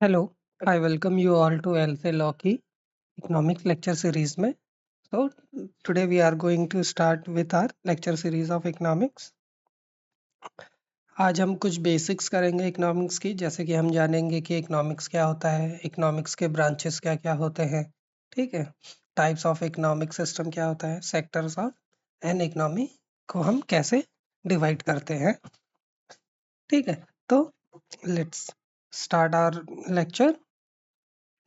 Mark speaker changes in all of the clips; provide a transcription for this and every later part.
Speaker 1: Hello, I welcome you all to LC Law की economics lecture series में. So today we are going to start with our lecture series of economics. आज हम कुछ basics करेंगे economics की, जैसे कि हम जानेंगे कि इकोनॉमिक्स क्या होता है, इकोनॉमिक्स के ब्रांचेस क्या क्या होते हैं, ठीक है, टाइप्स ऑफ इकोनॉमिक सिस्टम क्या होता है, सेक्टर्स ऑफ एन इकोनॉमी को हम कैसे डिवाइड करते हैं, ठीक है. तो लेट्स स्टार्ट आवर लेक्चर.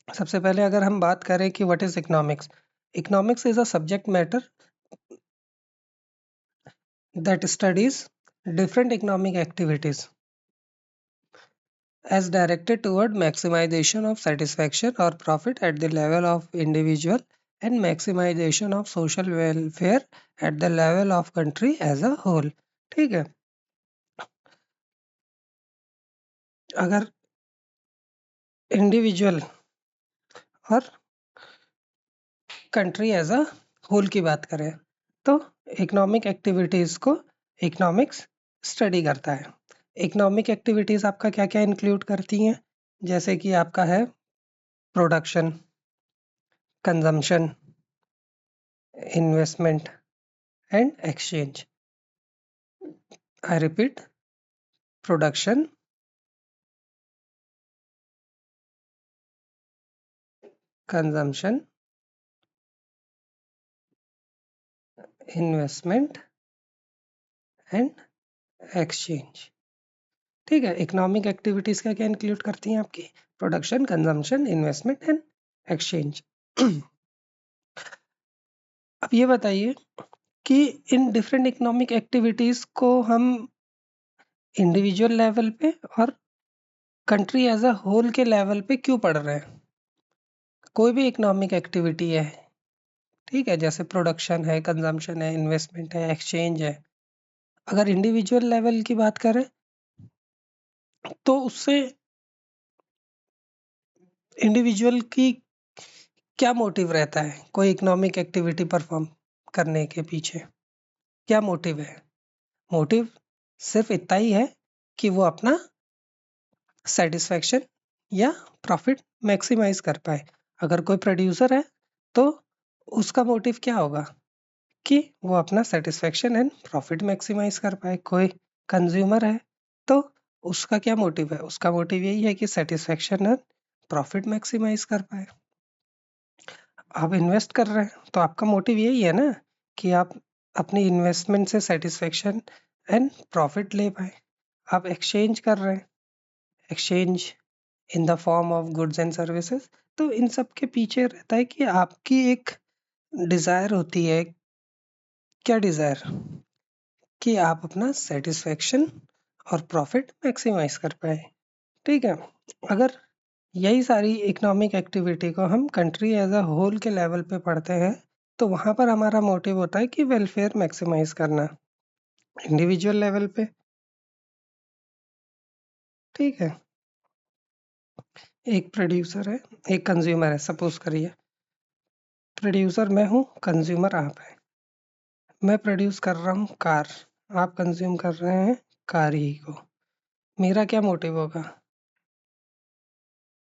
Speaker 1: सबसे पहले अगर हम बात करें कि what is economics. Economics is a subject matter that studies different economic activities as directed toward maximization of satisfaction or profit at the level of individual and maximization of social welfare at the level of country as a whole. ठीक है. अगर individual और country as a whole की बात करें तो economic activities को economics study करता है. इकोनॉमिक एक्टिविटीज आपका क्या क्या इंक्लूड करती हैं, जैसे कि आपका है production, consumption, investment and exchange. I repeat, production, consumption, investment and exchange. ठीक है. इकोनॉमिक एक्टिविटीज क्या क्या इंक्लूड करती हैं आपकी? Production, consumption, investment and exchange. अब ये बताइए कि इन डिफरेंट इकोनॉमिक एक्टिविटीज को हम इंडिविजुअल लेवल पे और कंट्री एज अ होल के लेवल पे क्यों पढ़ रहे हैं. कोई भी इकोनॉमिक एक्टिविटी है, ठीक है, जैसे प्रोडक्शन है, कंजम्पशन है, इन्वेस्टमेंट है, एक्सचेंज है, अगर इंडिविजुअल लेवल की बात करें तो उससे इंडिविजुअल की क्या मोटिव रहता है कोई इकोनॉमिक एक्टिविटी परफॉर्म करने के पीछे? क्या मोटिव है? मोटिव सिर्फ इतना ही है कि वो अपना सेटिस्फेक्शन या प्रॉफिट मैक्सिमाइज कर पाए. अगर कोई प्रोड्यूसर है तो उसका मोटिव क्या होगा कि वो अपना सेटिस्फेक्शन एंड प्रॉफिट मैक्सिमाइज कर पाए. कोई कंज्यूमर है तो उसका क्या मोटिव है? उसका मोटिव यही है कि सेटिस्फेक्शन एंड प्रॉफिट मैक्सिमाइज कर पाए. आप इन्वेस्ट कर रहे हैं तो आपका मोटिव यही है ना कि आप अपनी इन्वेस्टमेंट से सेटिस्फेक्शन एंड प्रॉफिट ले पाए. आप एक्सचेंज कर रहे हैं, exchange in the form of goods and services. तो इन सब के पीछे रहता है कि आपकी एक डिजायर होती है. क्या डिजायर? कि आप अपना सेटिस्फेक्शन और प्रॉफिट मैक्सिमाइज कर पाए. ठीक है. अगर यही सारी इकोनॉमिक एक्टिविटी को हम कंट्री एज अ होल के लेवल पे पढ़ते हैं तो वहां पर हमारा मोटिव होता है कि वेलफेयर मैक्सिमाइज करना इंडिविजुअल लेवल पे. ठीक है. एक प्रोड्यूसर है, एक कंज्यूमर है. सपोज करिए प्रोड्यूसर मैं हूँ, कंज्यूमर आप है. मैं प्रोड्यूस कर रहा हूँ कार, आप कंज्यूम कर रहे हैं कार ही को. मेरा क्या मोटिव होगा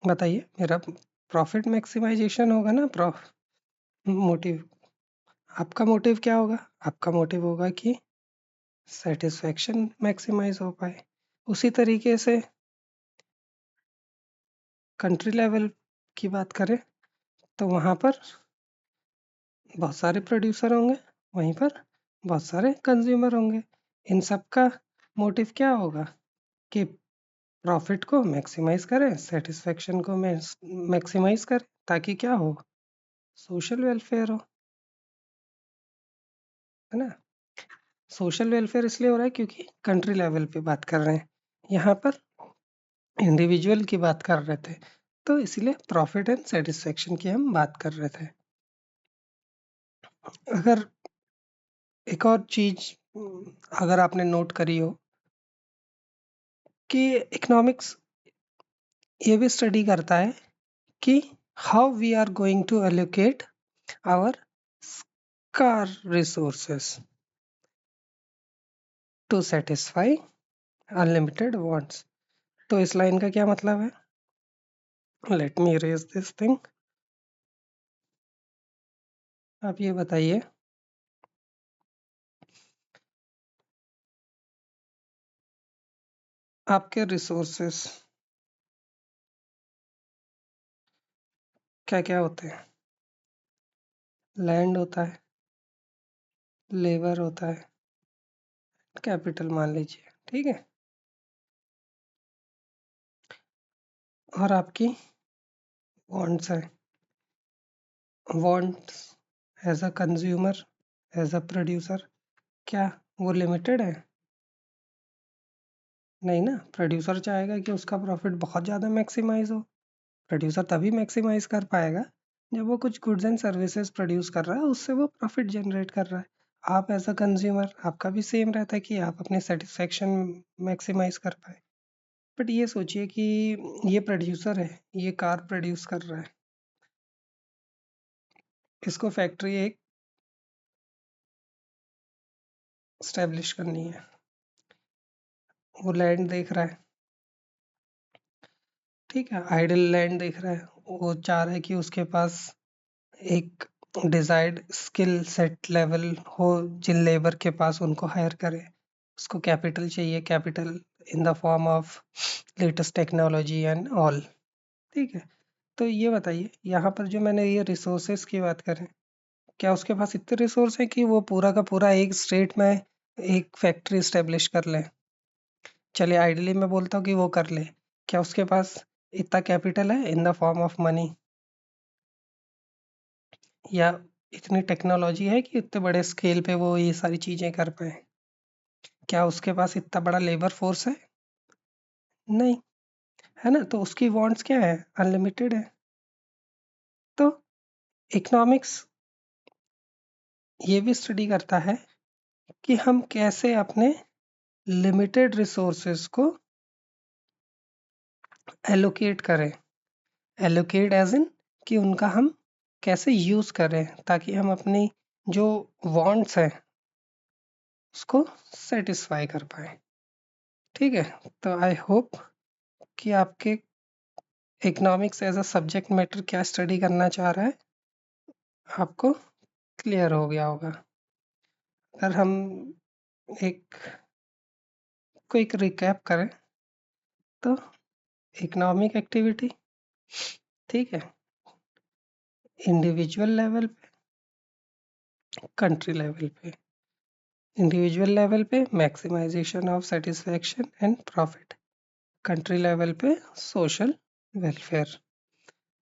Speaker 1: बताइए? मेरा प्रॉफिट मैक्सिमाइजेशन होगा ना. मोटिव. आपका मोटिव क्या होगा? आपका मोटिव होगा कि सेटिस्फेक्शन मैक्सिमाइज हो पाए. उसी तरीके से कंट्री लेवल की बात करें तो वहाँ पर बहुत सारे प्रोड्यूसर होंगे, वहीं पर बहुत सारे कंज्यूमर होंगे. इन सब का मोटिव क्या होगा कि प्रॉफिट को मैक्सिमाइज करें, सेटिस्फेक्शन को मैक्सिमाइज करें, ताकि क्या हो? सोशल वेलफेयर हो, है ना. सोशल वेलफेयर इसलिए हो रहा है क्योंकि कंट्री लेवल पे बात कर रहे हैं, यहाँ पर इंडिविजुअल की बात कर रहे थे तो इसलिए प्रॉफिट एंड सेटिस्फेक्शन की हम बात कर रहे थे. अगर एक और चीज अगर आपने नोट करी हो कि इकोनॉमिक्स ये भी स्टडी करता है कि how we are going to allocate our scarce resources to satisfy unlimited wants. तो इस लाइन का क्या मतलब है? Let me erase this thing. आप ये बताइए, आपके रिसोर्सेस क्या क्या होते हैं? लैंड होता है, लेबर होता है, कैपिटल मान लीजिए, ठीक है। और आपकी वांट्स है, wants as a consumer, as a producer, क्या वो लिमिटेड है? नहीं ना, प्रोड्यूसर चाहेगा कि उसका प्रॉफिट बहुत ज़्यादा मैक्सिमाइज हो। प्रोड्यूसर तभी मैक्सिमाइज कर पाएगा जब वो कुछ गुड्स एंड सर्विसेज प्रोड्यूस कर रहा है, उससे वो प्रॉफिट जनरेट कर रहा है। आप एज अ कंज्यूमर, आपका भी सेम रहता है कि आप अपने सेटिस्फेक्शन मैक्सिमाइज कर पाए। बट ये सोचिए कि ये प्रोड्यूसर है, ये कार प्रोड्यूस कर रहा है, इसको फैक्ट्री एक स्टैब्लिश करनी है। वो लैंड देख रहा है, ठीक है, आइडल लैंड देख रहा है। वो चाह रहा है कि उसके पास एक डिजायर्ड स्किल सेट लेवल हो, जिन लेबर के पास उनको हायर करे। उसको कैपिटल चाहिए, capital in the form of latest technology and all, ठीक है। तो ये बताइए, यहाँ पर जो मैंने ये रिसोर्सेस की बात करें, क्या उसके पास इतने रिसोर्स हैं कि वो पूरा का पूरा एक स्टेट में एक फैक्ट्री स्टेब्लिश कर ले? चलिए आइडियली मैं बोलता हूँ कि वो कर ले। क्या उसके पास इतना कैपिटल है in the form of money, या इतनी टेक्नोलॉजी है कि इतने बड़े स्केल पे वो ये सारी चीजें कर पाए? क्या उसके पास इतना बड़ा लेबर फोर्स है? नहीं, है ना। तो उसकी वांट्स क्या है? अनलिमिटेड है। तो इकोनॉमिक्स ये भी स्टडी करता है कि हम कैसे अपने लिमिटेड रिसोर्सेस को एलोकेट करें। एलोकेट एज इन कि उनका हम कैसे यूज करें ताकि हम अपनी जो वांट्स हैं उसको सेटिस्फाई कर पाए, ठीक है। तो आई होप कि आपके economics as a subject matter क्या स्टडी करना चाह रहा है आपको क्लियर हो गया होगा। अगर हम एक क्विक रिकैप करें तो इकोनॉमिक एक्टिविटी, ठीक है, इंडिविजुअल लेवल पे, कंट्री लेवल पे। इंडिविजुअल लेवल पे maximisation of satisfaction and profit, country level पे सोशल वेलफेयर,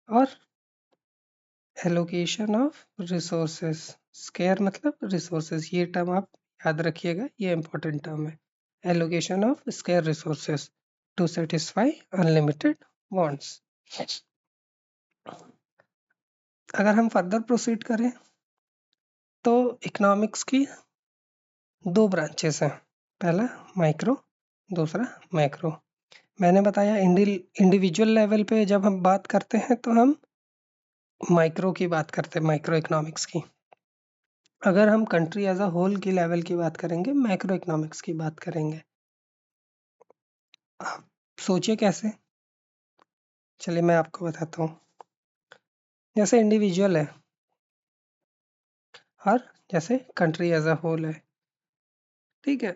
Speaker 1: और एलोकेशन ऑफ रिसोर्सेस। स्केयर मतलब रिसोर्सेस, ये टर्म आप याद रखिएगा, ये इंपॉर्टेंट टर्म है। Allocation of scarce resources to satisfy unlimited wants. अगर हम फर्दर प्रोसीड करें तो इकोनॉमिक्स की दो ब्रांचेस हैं, पहला माइक्रो, दूसरा मैक्रो। मैंने बताया इंडिविजुअल लेवल पे जब हम बात करते हैं तो हम माइक्रो की बात करते हैं, माइक्रो इकोनॉमिक्स की। अगर हम कंट्री एज अ होल की लेवल की बात करेंगे, मैक्रो इकोनॉमिक्स की बात करेंगे। आप सोचिए कैसे। चलिए मैं आपको बताता हूँ। जैसे इंडिविजुअल है और जैसे कंट्री एज अ होल है, ठीक है।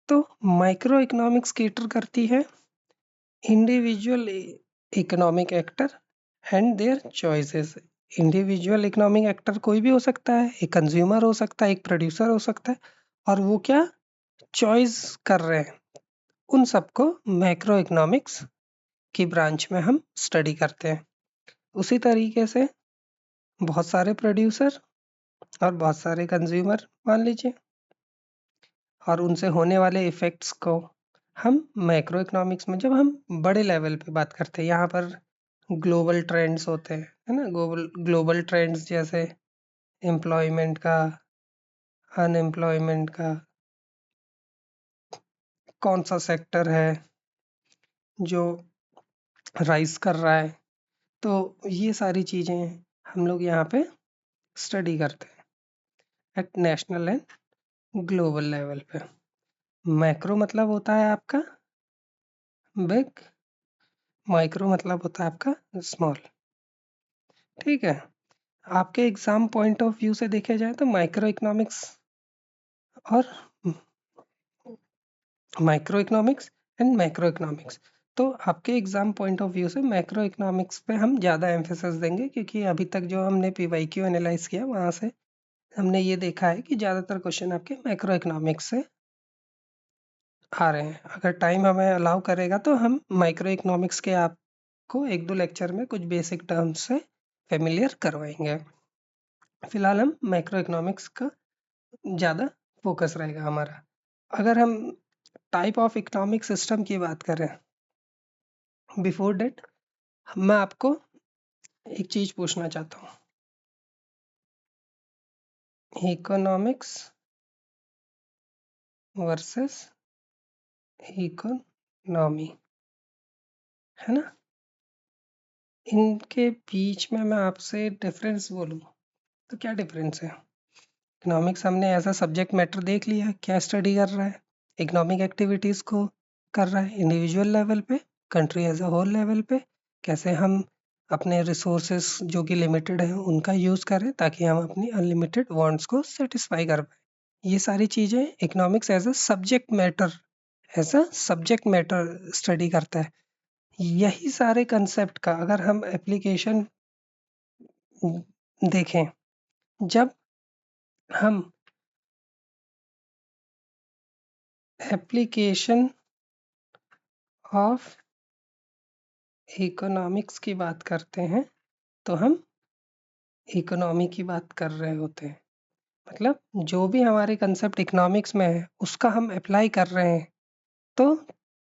Speaker 1: तो माइक्रो इकोनॉमिक्स केटर करती है individual economic actor and there choices. Individual economic actor कोई भी हो सकता है, एक कंज्यूमर हो सकता है, एक प्रोड्यूसर हो सकता है, और वो क्या चॉइस कर रहे हैं, उन सबको मैक्रो इकोनॉमिक्स की ब्रांच में हम स्टडी करते हैं। उसी तरीके से बहुत सारे प्रोड्यूसर और बहुत सारे कंज्यूमर मान लीजिए, और उनसे होने वाले इफेक्ट्स को हम मैक्रो इकोनॉमिक्स में, जब हम बड़े लेवल पे बात करते हैं, यहाँ पर ग्लोबल ट्रेंड्स होते हैं, है ना। ग्लोबल ग्लोबल ट्रेंड्स जैसे एम्प्लॉयमेंट का, अनएम्प्लॉयमेंट का, कौन सा सेक्टर है जो राइज कर रहा है, तो ये सारी चीज़ें हम लोग यहाँ पे स्टडी करते हैं at national and global level पे। मैक्रो मतलब होता है आपका बिग माइक्रो मतलब होता है आपका स्मॉल। ठीक है, आपके एग्जाम पॉइंट ऑफ व्यू से देखे जाए तो माइक्रो इकोनॉमिक्स और micro economics and macro economics. तो आपके एग्जाम पॉइंट ऑफ व्यू से मैक्रो इकोनॉमिक्स पे हम ज़्यादा एम्फेसिस देंगे, क्योंकि अभी तक जो हमने पीवाईक्यू एनालाइज किया वहाँ से हमने ये देखा है कि ज़्यादातर क्वेश्चन आपके मैक्रो इकोनॉमिक्स से आ रहे हैं। अगर टाइम हमें अलाउ करेगा तो हम माइक्रो इकोनॉमिक्स के आपको एक दो लेक्चर में कुछ बेसिक टर्म्स से फेमिलियर करवाएंगे। फिलहाल हम मैक्रो इकोनॉमिक्स का ज़्यादा फोकस रहेगा हमारा। अगर हम टाइप ऑफ इकोनॉमिक सिस्टम की बात करें, बिफोर डेट मैं आपको एक चीज़ पूछना चाहता हूँ। इकोनॉमिक्स वर्सेस इकोनॉमी, है ना? इनके बीच में मैं आपसे डिफरेंस बोलूँ तो क्या डिफरेंस है? इकोनॉमिक्स हमने एज अ सब्जेक्ट मैटर देख लिया, क्या स्टडी कर रहा है, इकोनॉमिक एक्टिविटीज़ को कर रहा है इंडिविजुअल लेवल पे, country as a whole level पे, कैसे हम अपने रिसोर्सेस जो कि लिमिटेड हैं उनका यूज़ करें ताकि हम अपनी अनलिमिटेड वांट्स को सेटिस्फाई कर पाए। ये सारी चीज़ें economics as a subject matter study करता है। यही सारे कंसेप्ट का अगर हम एप्लीकेशन देखें, जब हम एप्लीकेशन ऑफ इकोनॉमिक्स की बात करते हैं तो हम इकोनॉमी की बात कर रहे होते हैं। मतलब जो भी हमारे कंसेप्ट इकोनॉमिक्स में है उसका हम अप्लाई कर रहे हैं तो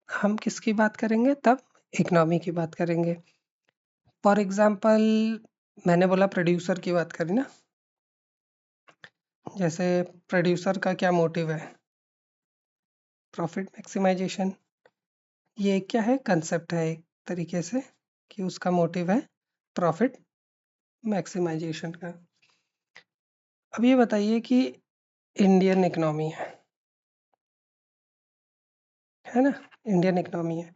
Speaker 1: हम किसकी बात करेंगे? तब इकोनॉमी की बात करेंगे। फॉर एग्जांपल मैंने बोला प्रोड्यूसर की बात करी ना, जैसे प्रोड्यूसर का क्या मोटिव है? Profit maximisation. ये क्या है? कंसेप्ट है एक तरीके से कि उसका मोटिव है प्रॉफिट मैक्सिमाइजेशन का। अब ये बताइए कि इंडियन इकोनॉमी है ना, इंडियन इकोनॉमी है,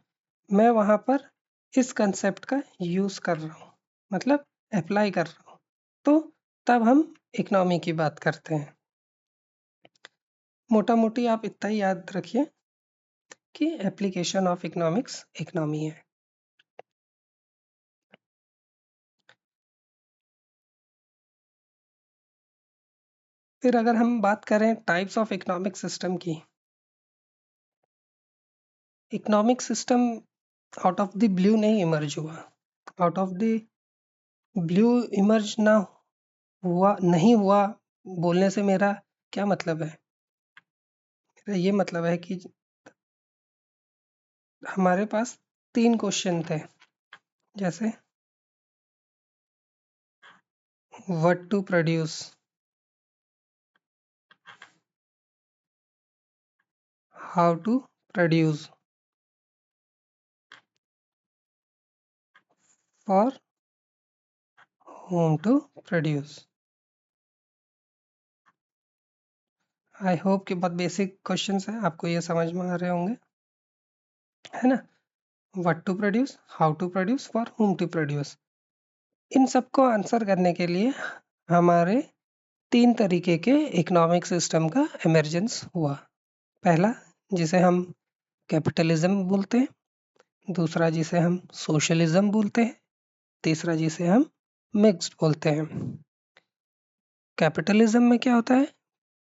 Speaker 1: मैं वहाँ पर इस कंसेप्ट का यूज़ कर रहा हूँ, मतलब अप्लाई कर रहा हूँ, तो तब हम इकोनॉमी की बात करते हैं। मोटा मोटी आप इतना ही याद रखिए कि एप्लीकेशन ऑफ इकोनॉमिक्स इकोनॉमी है। फिर अगर हम बात करें टाइप्स ऑफ इकोनॉमिक सिस्टम की, economic system out of the blue नहीं इमर्ज हुआ। Out of the blue emerge ना हुआ नहीं हुआ बोलने से मेरा क्या मतलब है? मेरा ये मतलब है कि हमारे पास 3 क्वेश्चन थे, जैसे what to produce, how to produce, for whom to produce. I hope कि बहुत बेसिक क्वेश्चंस हैं, आपको ये समझ में आ रहे होंगे, है ना? What to produce, how to produce, for whom to produce. इन सबको आंसर करने के लिए हमारे 3 तरीके के इकोनॉमिक सिस्टम का इमर्जेंस हुआ। पहला जिसे हम कैपिटलिज्म बोलते हैं, दूसरा जिसे हम सोशलिज्म बोलते हैं, तीसरा जिसे हम मिक्स्ड बोलते हैं। कैपिटलिज्म में क्या होता है?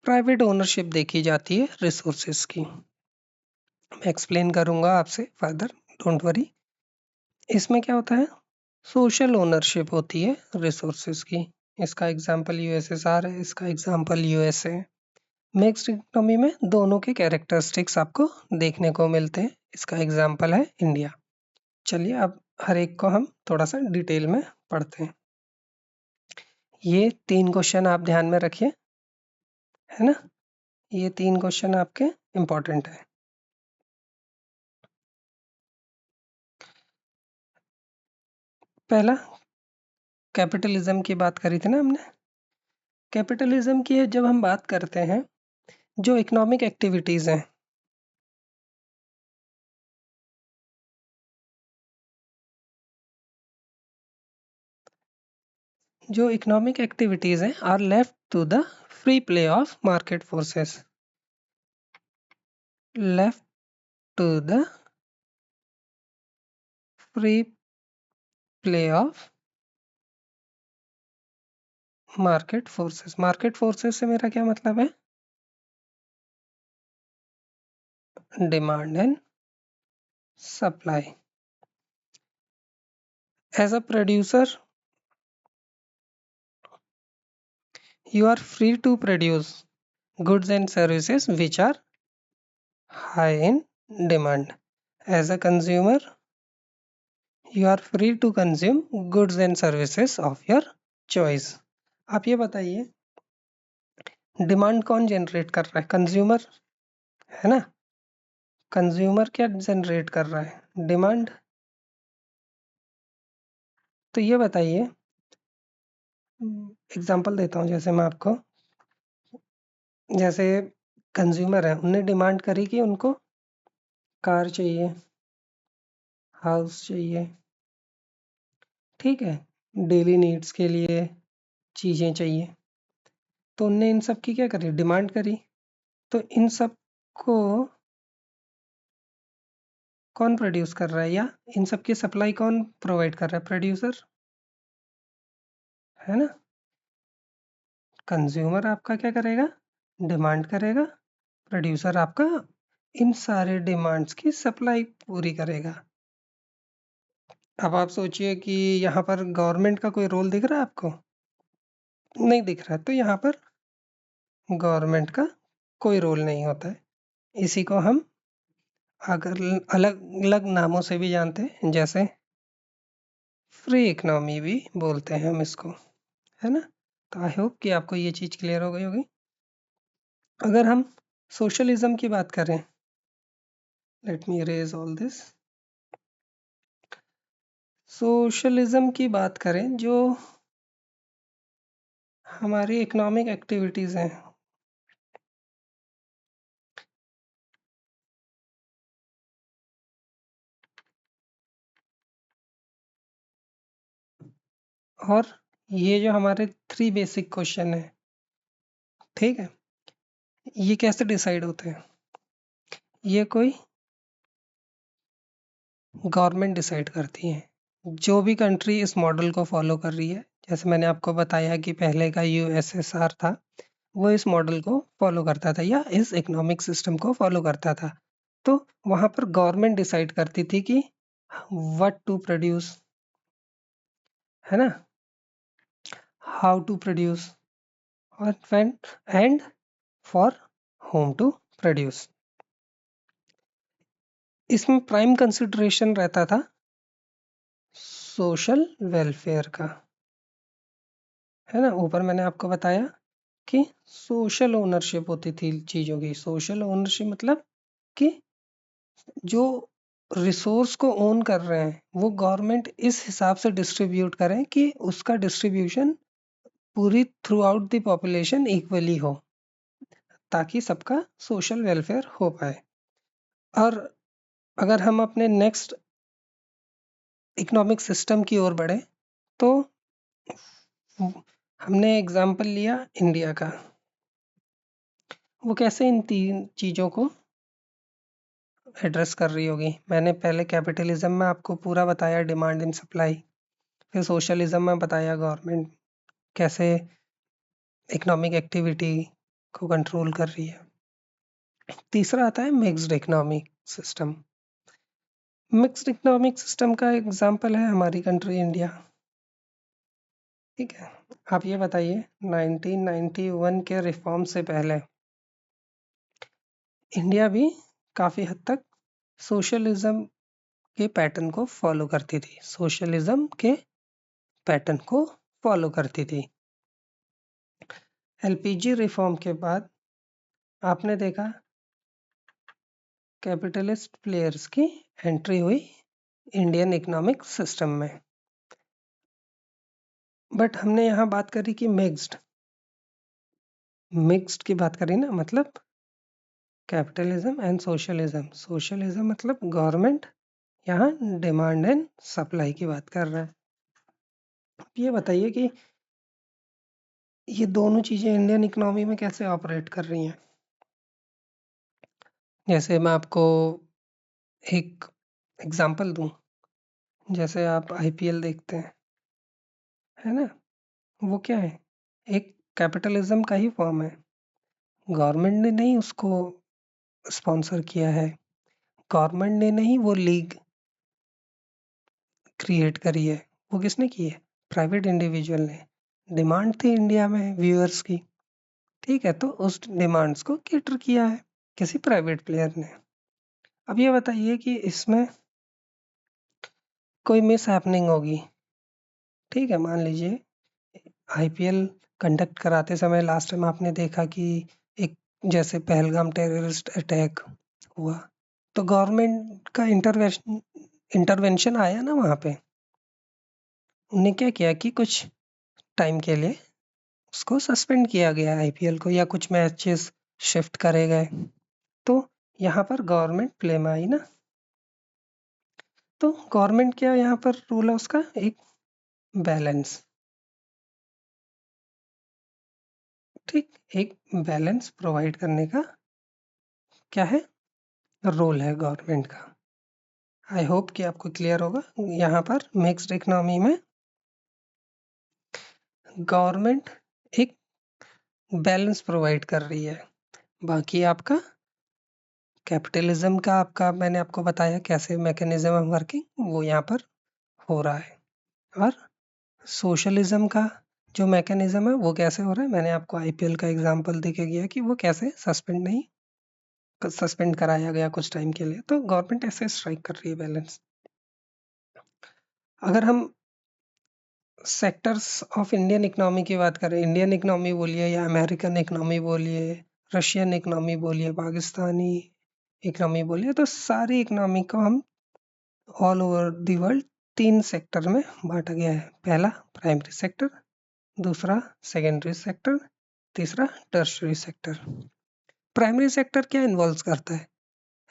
Speaker 1: प्राइवेट ओनरशिप देखी जाती है रिसोर्सेज की। मैं एक्सप्लेन करूंगा आपसे फर्दर, डोंट वरी। इसमें क्या होता है? सोशल ओनरशिप होती है रिसोर्सेज की। इसका एग्जांपल यूएसएसआर है, इसका एग्जांपल यूएस है। मिक्स्ड इकोनॉमी में दोनों के कैरेक्टरिस्टिक्स आपको देखने को मिलते हैं, इसका एग्जांपल है इंडिया। चलिए अब हर एक को हम थोड़ा सा डिटेल में पढ़ते हैं। ये 3 क्वेश्चन आप ध्यान में रखिए, है ना? ये 3 क्वेश्चन आपके इम्पोर्टेंट है। पहला, कैपिटलिज्म की बात करी थी ना हमने। कैपिटलिज्म की जब हम बात करते हैं, जो इकोनॉमिक एक्टिविटीज़ हैं जो इकोनॉमिक एक्टिविटीज हैं are left to the free play of market forces, left to the free play of market forces. Market forces से मेरा क्या मतलब है? Demand and supply. As a producer you are free to produce goods and services which are high in demand. As a consumer, you are free to consume goods and services of your choice. आप ये बताइए, demand कौन generate कर रहा है? Consumer है ना। Consumer क्या जनरेट कर रहा है? डिमांड। तो ये बताइए, एग्जांपल देता हूँ जैसे मैं आपको, जैसे कंज्यूमर है, उनने डिमांड करी कि उनको कार चाहिए, हाउस चाहिए, ठीक है, डेली नीड्स के लिए चीज़ें चाहिए। तो उनने इन सब की क्या करी? डिमांड करी। तो इन सब को कौन प्रोड्यूस कर रहा है, या इन सब की सप्लाई कौन प्रोवाइड कर रहा है? प्रोड्यूसर है ना। कंज्यूमर आपका क्या करेगा? डिमांड करेगा। प्रोड्यूसर आपका इन सारे डिमांड्स की सप्लाई पूरी करेगा। अब आप सोचिए कि यहाँ पर गवर्नमेंट का कोई रोल दिख रहा है आपको? नहीं दिख रहा है। तो यहाँ पर गवर्नमेंट का कोई रोल नहीं होता है। इसी को हम अगर अलग अलग नामों से भी जानते हैं, जैसे फ्री इकोनॉमी भी बोलते हैं हम इसको, है ना। तो आई होप कि आपको ये चीज़ क्लियर हो गई होगी। अगर हम सोशलिज्म की बात करें, let me erase all this. Socialism की बात करें, जो हमारी इकोनॉमिक एक्टिविटीज़ हैं, और ये जो हमारे 3 बेसिक क्वेश्चन है, ठीक है, ये कैसे डिसाइड होते हैं? ये कोई गवर्नमेंट डिसाइड करती है। जो भी कंट्री इस मॉडल को फॉलो कर रही है, जैसे मैंने आपको बताया कि पहले का यूएसएसआर था, वो इस मॉडल को फॉलो करता था या इस इकोनॉमिक सिस्टम को फॉलो करता था। तो वहां पर गवर्नमेंट डिसाइड करती थी कि व्हाट टू प्रोड्यूस, है ना, हाउ टू प्रोड्यूस, और when and for whom to produce. इसमें प्राइम कंसिडरेशन रहता था सोशल वेलफेयर का, है ना। ऊपर मैंने आपको बताया कि सोशल ओनरशिप होती थी चीज़ों की। सोशल ओनरशिप मतलब कि जो रिसोर्स को ओन कर रहे हैं वो गवर्नमेंट इस हिसाब से डिस्ट्रीब्यूट करें कि उसका डिस्ट्रीब्यूशन पूरी through out the population equally हो, ताकि सबका सोशल वेलफेयर हो पाए। और अगर हम अपने नेक्स्ट इकोनॉमिक सिस्टम की ओर बढ़े, तो हमने एग्जाम्पल लिया इंडिया का। वो कैसे इन 3 चीज़ों को एड्रेस कर रही होगी? मैंने पहले कैपिटलिज्म में आपको पूरा बताया, डिमांड एंड सप्लाई। फिर सोशलिज्म में बताया गवर्नमेंट कैसे इकोनॉमिक एक्टिविटी को कंट्रोल कर रही है। तीसरा आता है mixed economic system. Mixed economic system का एग्जांपल है हमारी कंट्री इंडिया, ठीक है। आप ये बताइए, 1991 के रिफॉर्म से पहले इंडिया भी काफ़ी हद तक सोशलिज्म के पैटर्न को फॉलो करती थी। सोशलिज्म के पैटर्न को फॉलो करती थी। एलपीजी रिफॉर्म के बाद आपने देखा कैपिटलिस्ट प्लेयर्स की एंट्री हुई इंडियन इकोनॉमिक सिस्टम में। बट हमने यहाँ बात करी कि मिक्स्ड की बात करी ना, मतलब कैपिटलिज्म एंड सोशलिज्म। सोशलिज्म मतलब गवर्नमेंट यहाँ डिमांड एंड सप्लाई की बात कर रहा है। अब ये बताइए कि ये दोनों चीज़ें इंडियन इकोनॉमी में कैसे ऑपरेट कर रही हैं। जैसे मैं आपको एक एग्जांपल दूं, जैसे आप आईपीएल देखते हैं, है ना, वो क्या है, एक कैपिटलिज्म का ही फॉर्म है। गवर्नमेंट ने नहीं उसको स्पॉन्सर किया है, गवर्नमेंट ने नहीं वो लीग क्रिएट करी है, वो किसने की है, प्राइवेट इंडिविजुअल ने। डिमांड थी इंडिया में व्यूअर्स की, ठीक है, तो उस डिमांड्स को कैटर किया है किसी प्राइवेट प्लेयर ने। अब ये बताइए कि इसमें कोई मिस हैपनिंग होगी, ठीक है, मान लीजिए आईपीएल कंडक्ट कराते समय लास्ट टाइम आपने देखा कि एक जैसे पहलगाम टेररिस्ट अटैक हुआ, तो गवर्नमेंट का इंटरवेंशन आया ना वहाँ पे। उन्हें क्या किया कि कुछ टाइम के लिए उसको सस्पेंड किया गया आईपीएल को, या कुछ मैचेस शिफ्ट करे गए। तो यहाँ पर गवर्नमेंट प्ले में आई ना। तो गवर्नमेंट क्या यहाँ पर रूल है उसका, एक बैलेंस, ठीक, एक बैलेंस प्रोवाइड करने का क्या है, रोल है गवर्नमेंट का। आई होप कि आपको क्लियर होगा। यहाँ पर मिक्स्ड इकोनॉमी में गवर्नमेंट एक बैलेंस प्रोवाइड कर रही है। बाकी आपका कैपिटलिज्म का आपका मैंने आपको बताया कैसे मैकेनिज्म ऑफ वर्किंग वो यहाँ पर हो रहा है, और सोशलिज्म का जो मैकेनिज्म है वो कैसे हो रहा है, मैंने आपको आईपीएल का एग्जांपल देके गया कि वो कैसे सस्पेंड कराया गया कुछ टाइम के लिए। तो गवर्नमेंट ऐसे स्ट्राइक कर रही है बैलेंस। अगर हम सेक्टर्स ऑफ इंडियन इकोनॉमी की बात करें, इंडियन इकोनॉमी बोलिए या अमेरिकन इकोनॉमी बोलिए, रशियन इकोनॉमी बोलिए, पाकिस्तानी इकोनॉमी बोलिए, तो सारी इकोनॉमी को हम all over the world 3 sector में बांटा गया है। पहला प्राइमरी सेक्टर, दूसरा सेकेंडरी सेक्टर, तीसरा टर्शरी सेक्टर। प्राइमरी सेक्टर क्या इन्वॉल्व करता है,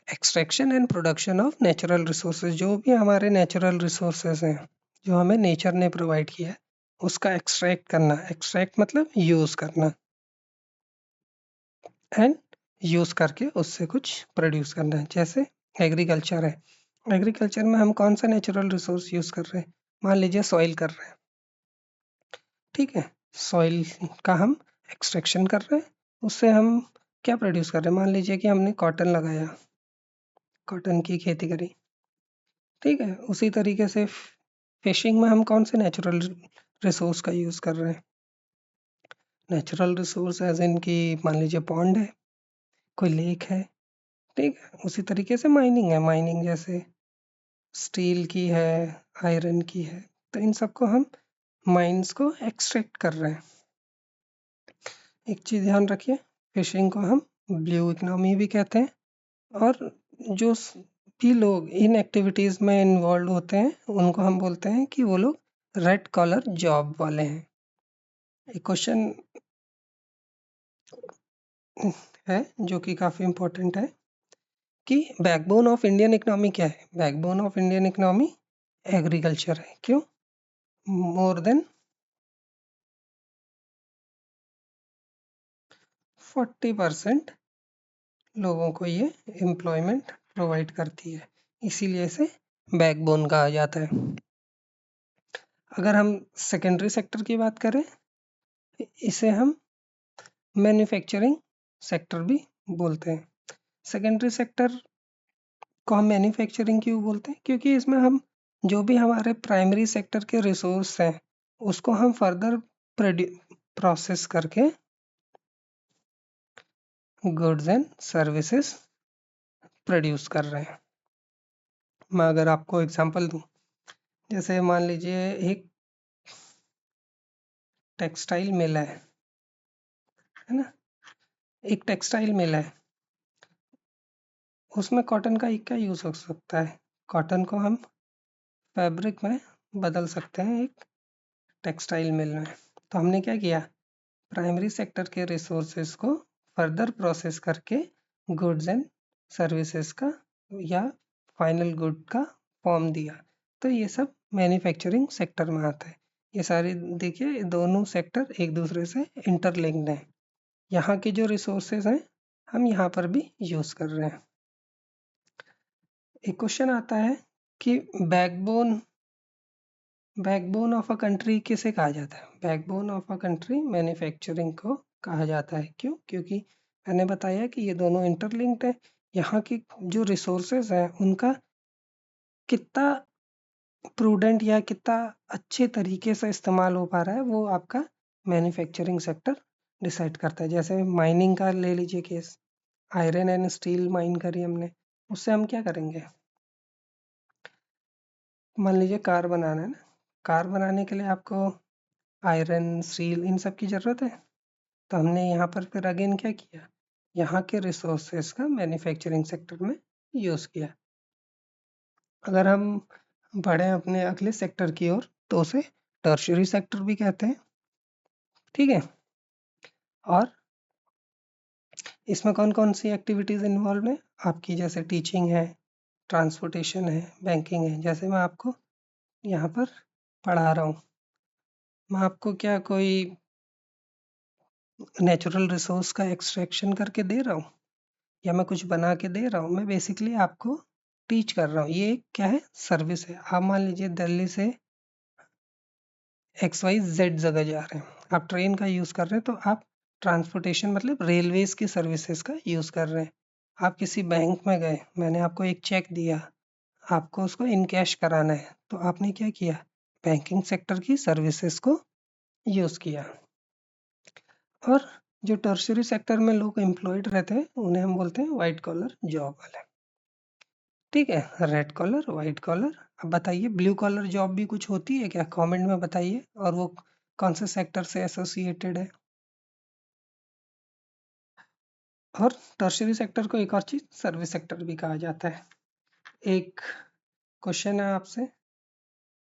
Speaker 1: extraction and production of natural resources. जो भी हमारे नेचुरल रिसोर्सेज हैं जो हमें नेचर ने प्रोवाइड किया है, उसका एक्सट्रैक्ट करना, एक्सट्रैक्ट मतलब यूज करना, एंड यूज करके उससे कुछ प्रोड्यूस करना है। जैसे एग्रीकल्चर है, एग्रीकल्चर में हम कौन सा नेचुरल रिसोर्स यूज कर रहे हैं, मान लीजिए सॉइल कर रहे हैं, ठीक है, सॉइल का हम एक्सट्रैक्शन कर रहे हैं, उससे हम क्या प्रोड्यूस कर रहे हैं, मान लीजिए कि हमने कॉटन लगाया, कॉटन की खेती करी, ठीक है, उसी तरीके से फिशिंग में हम कौन से नेचुरल रिसोर्स का यूज कर रहे हैं, नेचुरल रिसोर्स एज इन की मान लीजिए पॉन्ड है, कोई लेक है, ठीक है, उसी तरीके से माइनिंग है, माइनिंग जैसे स्टील की है, आयरन की है, तो इन सबको हम माइंस को एक्सट्रैक्ट कर रहे हैं। एक चीज ध्यान रखिए, फिशिंग को हम ब्लू इकोनॉमी भी कहते हैं, और जो भी लोग इन एक्टिविटीज में इन्वॉल्व होते हैं उनको हम बोलते हैं कि वो लोग रेड कॉलर जॉब वाले हैं। एक क्वेश्चन है जो कि काफी इम्पोर्टेंट है कि बैकबोन ऑफ इंडियन इकोनॉमी क्या है, backbone of Indian economy agriculture है। क्यों, मोर देन 40% लोगों को ये एम्प्लॉयमेंट प्रोवाइड करती है, इसीलिए इसे बैकबोन कहा जाता है। अगर हम सेकेंडरी सेक्टर की बात करें, इसे हम मैन्युफैक्चरिंग सेक्टर भी बोलते हैं। सेकेंडरी सेक्टर को हम मैन्युफैक्चरिंग क्यों बोलते हैं, क्योंकि इसमें हम जो भी हमारे प्राइमरी सेक्टर के रिसोर्स हैं उसको हम फर्दर प्रोसेस करके गुड्स एंड सर्विसेज प्रोड्यूस कर रहे हैं। मैं अगर आपको एग्जांपल दूं, जैसे मान लीजिए एक टेक्सटाइल मिल है ना, एक टेक्सटाइल मिल है, उसमें कॉटन का क्या यूज हो सकता है, कॉटन को हम फैब्रिक में बदल सकते हैं एक टेक्सटाइल मिल में। तो हमने क्या किया, प्राइमरी सेक्टर के रिसोर्सेज को फर्दर प्रोसेस करके गुड्स एंड सर्विसेज का या फाइनल गुड का फॉर्म दिया, तो ये सब मैन्युफैक्चरिंग सेक्टर में आता है। ये सारी देखिए, ये दोनों सेक्टर एक दूसरे से इंटरलिंक्ड हैं। यहाँ के जो रिसोर्सेज हैं हम यहाँ पर भी यूज कर रहे हैं। एक क्वेश्चन आता है कि बैकबोन ऑफ अ कंट्री किसे कहा जाता है? Backbone of a country manufacturing को कहा जाता है। क्यों? क्योंकि मैंने बताया कि ये दोनों इंटरलिंक्ड है। यहाँ की जो रिसोर्सेज हैं उनका कितना प्रूडेंट या कितना अच्छे तरीके से इस्तेमाल हो पा रहा है वो आपका मैन्युफैक्चरिंग सेक्टर डिसाइड करता है। जैसे माइनिंग का ले लीजिए case, iron and steel mine करी हमने, उससे हम क्या करेंगे? मान लीजिए कार बनाना है ना, कार बनाने के लिए आपको आयरन स्टील इन सब की ज़रूरत है। तो हमने यहाँ पर फिर अगेन क्या किया, यहाँ के रिसोर्सेज का मैन्युफैक्चरिंग सेक्टर में यूज़ किया। अगर हम बढ़े अपने अगले सेक्टर की ओर तो उसे टर्शियरी सेक्टर भी कहते हैं। ठीक है, और इसमें कौन कौन सी एक्टिविटीज़ इन्वॉल्व है आपकी? जैसे टीचिंग है, ट्रांसपोर्टेशन है, बैंकिंग है। जैसे मैं आपको यहाँ पर पढ़ा रहा हूँ, मैं आपको क्या कोई नेचुरल रिसोर्स का एक्सट्रैक्शन करके दे रहा हूँ या मैं कुछ बना के दे रहा हूँ? मैं बेसिकली आपको टीच कर रहा हूँ। ये क्या है? सर्विस है। आप मान लीजिए दिल्ली से XYZ जगह जा रहे हैं, आप ट्रेन का यूज़ कर रहे हैं, तो आप ट्रांसपोर्टेशन मतलब रेलवेज की सर्विसेज का यूज़ कर रहे हैं। आप किसी बैंक में गए, मैंने आपको एक चेक दिया, आपको उसको इन कैश कराना है, तो आपने क्या किया? बैंकिंग सेक्टर की सर्विसेज को यूज़ किया। और जो टर्शियरी सेक्टर में लोग एम्प्लॉयड रहते हैं उन्हें हम बोलते हैं वाइट कॉलर जॉब वाले। ठीक है, रेड कॉलर, वाइट कॉलर। अब बताइए ब्लू कॉलर जॉब भी कुछ होती है क्या? कमेंट में बताइए, और वो कौन से सेक्टर से एसोसिएटेड है। और टर्शियरी सेक्टर को एक और चीज सर्विस सेक्टर भी कहा जाता है। एक क्वेश्चन है आपसे,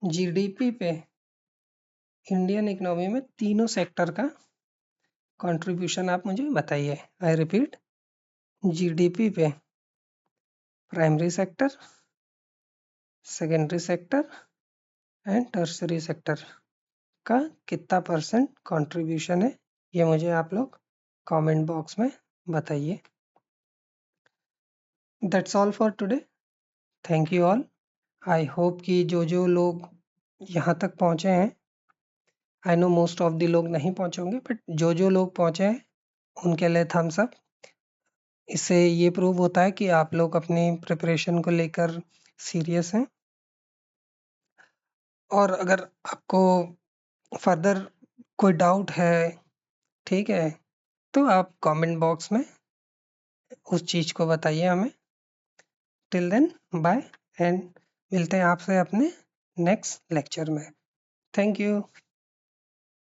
Speaker 1: जीडीपी पे इंडियन इकोनॉमी में तीनों सेक्टर का कंट्रीब्यूशन आप मुझे बताइए। आई रिपीट, जीडीपी पे primary sector, secondary sector and tertiary sector का कितना परसेंट कंट्रीब्यूशन है, ये मुझे आप लोग कमेंट बॉक्स में बताइए। That's all for today. Thank you all. I hope कि जो लोग यहाँ तक पहुँचे हैं, I know most of the लोग नहीं पहुँचे होंगे, बट जो लोग पहुँचे हैं उनके लिए थम्स अप। इससे ये प्रूव होता है कि आप लोग अपनी प्रिपरेशन को लेकर सीरियस हैं। और अगर आपको फर्दर कोई डाउट है, ठीक है, तो आप कमेंट बॉक्स में उस चीज़ को बताइए हमें। टिल देन बाय, एंड मिलते हैं आपसे अपने नेक्स्ट लेक्चर में। Thank you.